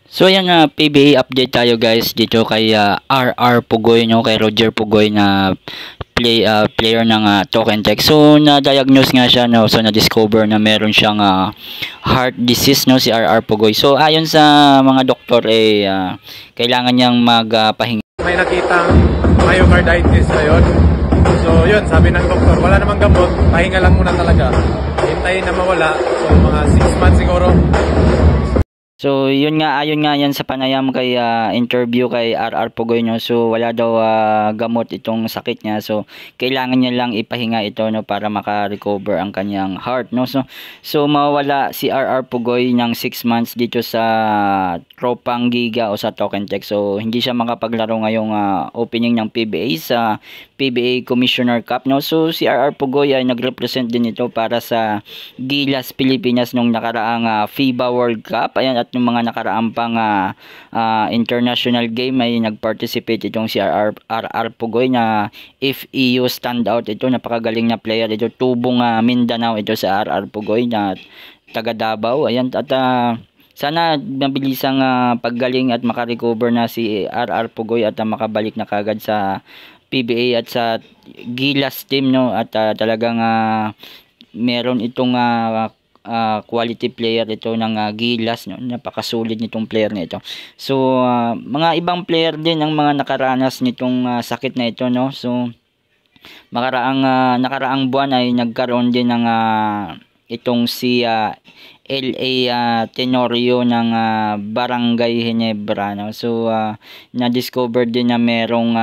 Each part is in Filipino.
So ayan na PBA update tayo guys dito kay RR Pugoy no, kay Roger Pugoy na player ng Token Tech. So na-diagnose nga siya no, so na-discover na meron siyang heart disease no si RR Pugoy. So ayon sa mga doktor kailangan niyang magpahinga. May nakitang myocarditis ngayon. So yun, sabi ng doktor, wala namang gamot, pahinga lang muna talaga. Hintayin na mawala. So mga 6 months siguro. So yun nga, ayon nga yan sa panayam kay interview kay RR Pugoy no. So wala daw gamot itong sakit niya. So kailangan niya lang ipahinga ito no para maka-recover ang kanyang heart no. So mawawala si RR Pugoy ng 6 months dito sa Tropang Giga o sa Token Tech. So hindi siya makapaglaro ngayong opening ng PBA sa PBA Commissioner Cup no. So si RR Pugoy ay nagrepresent din ito para sa Gilas Pilipinas nung nakaraang FIBA World Cup. Ayan, at yung mga nakaraang pang international game ay nag-participate itong si RR Pugoy na FEU standout ito, napakagaling na player ito, tubong Mindanao ito sa RR Pugoy na taga Davao. Ayan, at sana mabilisang paggaling at makarecover na si RR Pugoy at makabalik na kagad sa PBA at sa Gilas team no, at talagang meron itong quality player ito ng Gilas no, napakasulit nitong player nito. So mga ibang player din ang mga nakaranas nitong sakit na ito no. So nakaraang buwan ay nagkaroon din ng itong si LA Tenorio ng Barangay Ginebra no. So na-discover din na merong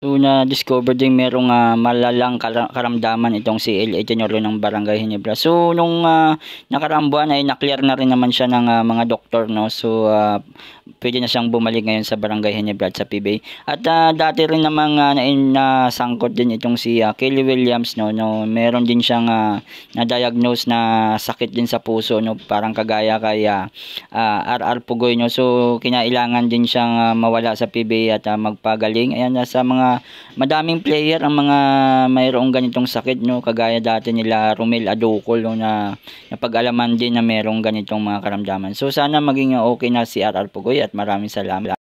na-discover din merong malalang karamdaman itong si LA Tenorio ng Barangay Ginebra. So nung nakaraang buwan ay na-clear na rin naman siya ng mga doktor no. So pwede na siyang bumalik ngayon sa Barangay Ginebra at sa PBA. At dati rin namang nasangkot din itong si Kelly Williams no, meron din siyang na-diagnose na sakit din sa puso no, parang kagaya kay RR Pugoy no. So kinailangan din siyang mawala sa PBA at magpagaling. Ayan, sa mga madaming player ang mga mayroong ganitong sakit no, kagaya dati nila Romel Adocol no, na napag-alaman din na merong ganitong mga karamdaman. So sana maging okay na si RR Pugoy at maraming salamat.